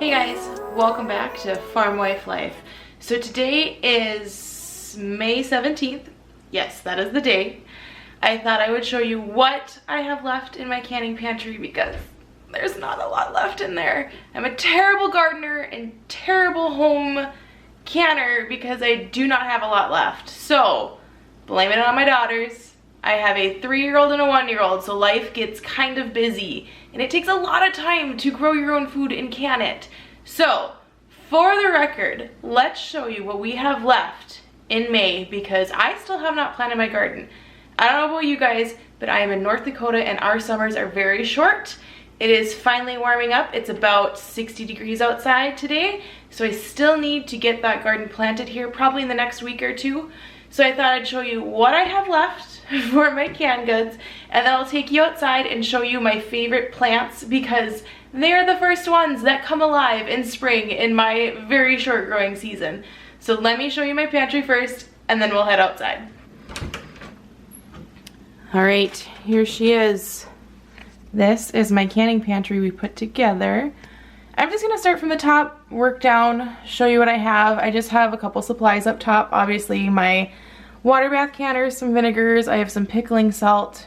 Hey guys, welcome back to Farm Wife Life. So today is May 17th. Yes, that is the day. I thought I would show you what I have left in my canning pantry because there's not a lot left in there. I'm a terrible gardener and terrible home canner because I do not have a lot left. So, blame it on my daughters. I have a 3-year-old and a 1-year-old, so life gets kind of busy. And it takes a lot of time to grow your own food and can it. So, for the record, let's show you what we have left in May because I still have not planted my garden. I don't know about you guys, but I am in North Dakota and our summers are very short. It is finally warming up. It's about 60 degrees outside today, so I still need to get that garden planted here probably in the next week or two. So I thought I'd show you what I have left for my canned goods, and then I'll take you outside and show you my favorite plants because they are the first ones that come alive in spring in my very short growing season. So let me show you my pantry first, and then we'll head outside. All right, here she is. This is my canning pantry we put together. I'm just gonna start from the top, work down, show you what I have. I just have a couple supplies up top. Obviously my water bath canners, some vinegars, I have some pickling salt.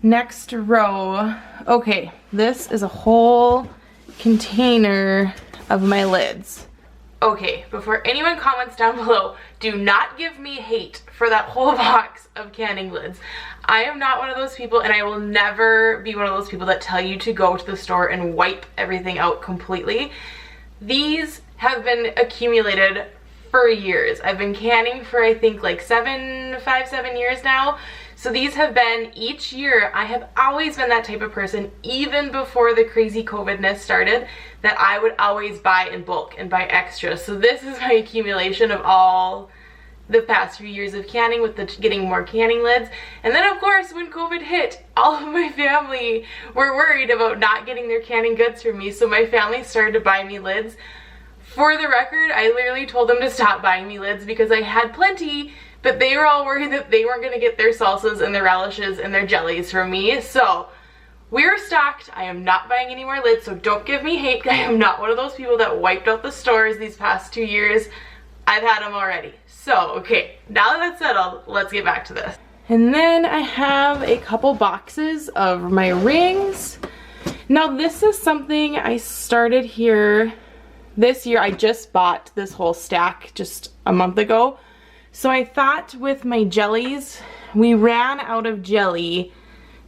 Next row, okay, this is a whole container of my lids. Okay, before anyone comments down below, do not give me hate for that whole box of canning lids. I am not one of those people, and I will never be one of those people that tell you to go to the store and wipe everything out completely. These have been accumulated for years. I've been canning for I think like 7 years now. So these have been each year. I have always been that type of person, even before the crazy COVID-ness started, that I would always buy in bulk and buy extra. So this is my accumulation of all the past few years of canning with the getting more canning lids. And then of course when COVID hit, all of my family were worried about not getting their canning goods from me, so my family started to buy me lids. For the record, I literally told them to stop buying me lids because I had plenty, but they were all worried that they weren't going to get their salsas and their relishes and their jellies from me. So we're stocked. I am not buying any more lids, so don't give me hate. I am not one of those people that wiped out the stores these past 2 years. I've had them already. So, okay, now that that's settled, let's get back to this. And then I have a couple boxes of my rings. Now this is something I started here this year. I just bought this whole stack just a month ago. So I thought with my jellies, we ran out of jelly.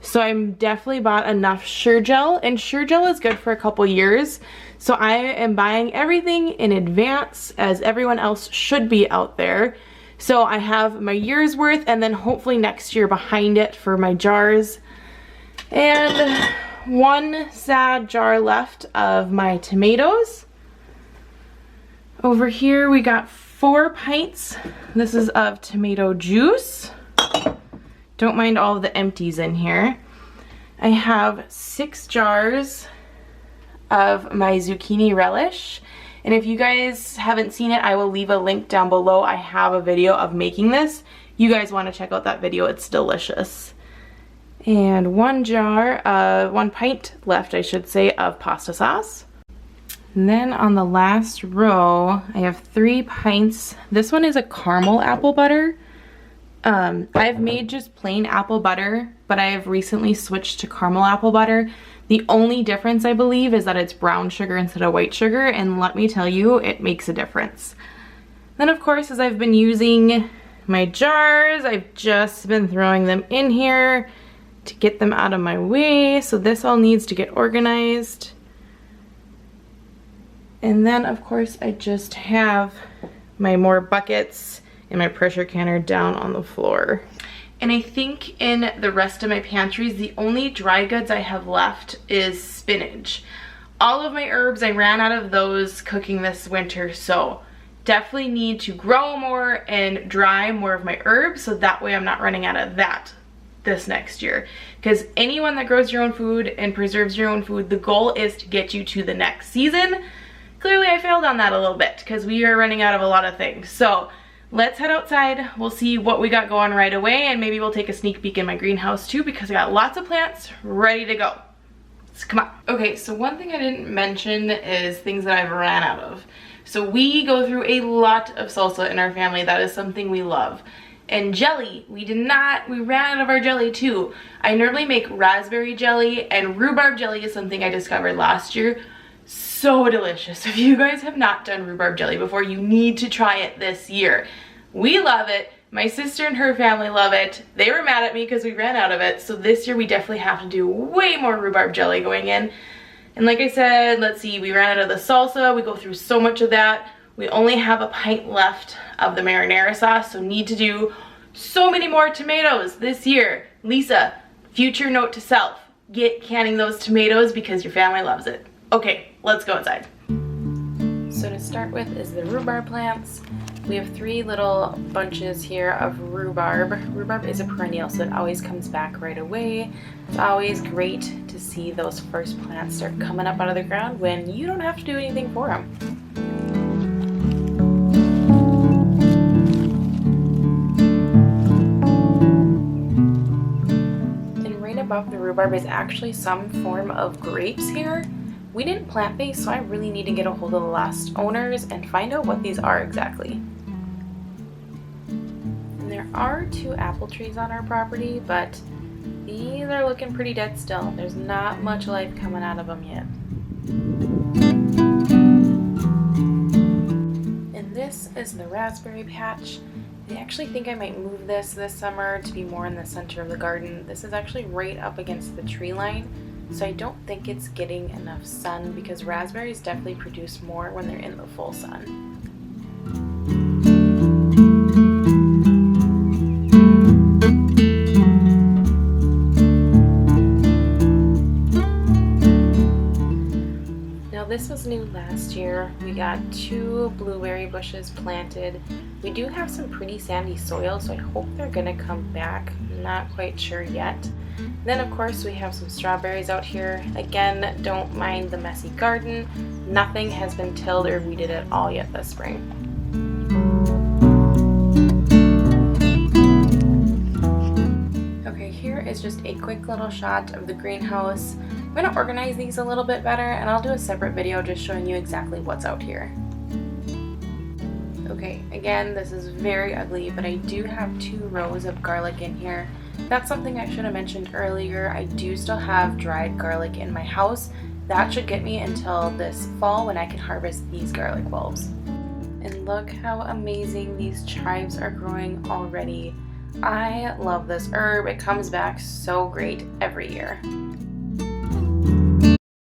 So I'm definitely bought enough Sure Gel, and Sure Gel is good for a couple years. So I am buying everything in advance, as everyone else should be out there. So I have my year's worth and then hopefully next year behind it for my jars. And one sad jar left of my tomatoes. Over here we got 4 pints. This is of tomato juice. Don't mind all of the empties in here. I have 6 jars of my zucchini relish. And if you guys haven't seen it, I will leave a link down below. I have a video of making this. You guys want to check out that video. It's delicious. And 1 pint left, I should say, of pasta sauce. And then on the last row, I have 3 pints. This one is a caramel apple butter. I've made just plain apple butter, but I have recently switched to caramel apple butter. The only difference, I believe, is that it's brown sugar instead of white sugar, and let me tell you, it makes a difference. Then of course, as I've been using my jars, I've just been throwing them in here to get them out of my way. So this all needs to get organized. And then of course, I just have my more buckets and my pressure canner down on the floor. And I think in the rest of my pantries, the only dry goods I have left is spinach. All of my herbs, I ran out of those cooking this winter, so definitely need to grow more and dry more of my herbs so that way I'm not running out of that this next year. Because anyone that grows your own food and preserves your own food, the goal is to get you to the next season. Clearly I failed on that a little bit because we are running out of a lot of things. So let's head outside. We'll see what we got going right away, and maybe we'll take a sneak peek in my greenhouse too because I got lots of plants ready to go. So come on. Okay, so one thing I didn't mention is things that I've ran out of. So we go through a lot of salsa in our family. That is something we love. And jelly, we ran out of our jelly too. I normally make raspberry jelly, and rhubarb jelly is something I discovered last year. So delicious. If you guys have not done rhubarb jelly before, you need to try it this year. We love it. My sister and her family love it. They were mad at me because we ran out of it. So this year we definitely have to do way more rhubarb jelly going in. And like I said, let's see, we ran out of the salsa. We go through so much of that. We only have a pint left of the marinara sauce, so need to do so many more tomatoes this year. Lisa, future note to self, get canning those tomatoes because your family loves it. Okay, let's go inside. So to start with is the rhubarb plants. We have 3 little bunches here of rhubarb. Rhubarb is a perennial, so it always comes back right away. It's always great to see those first plants start coming up out of the ground when you don't have to do anything for them. And right above the rhubarb is actually some form of grapes here. We didn't plant these, so I really need to get a hold of the last owners and find out what these are exactly. And there are 2 apple trees on our property, but these are looking pretty dead still. There's not much life coming out of them yet. And this is the raspberry patch. I actually think I might move this summer to be more in the center of the garden. This is actually right up against the tree line, so I don't think it's getting enough sun because raspberries definitely produce more when they're in the full sun. This was new last year. We got 2 blueberry bushes planted. We do have some pretty sandy soil, so I hope they're gonna come back. Not quite sure yet. Then of course we have some strawberries out here. Again, don't mind the messy garden. Nothing has been tilled or weeded at all yet this spring. Okay, here is just a quick little shot of the greenhouse. I'm going to organize these a little bit better, and I'll do a separate video just showing you exactly what's out here. Okay, again, this is very ugly, but I do have 2 rows of garlic in here. That's something I should have mentioned earlier. I do still have dried garlic in my house. That should get me until this fall when I can harvest these garlic bulbs. And look how amazing these chives are growing already. I love this herb. It comes back so great every year.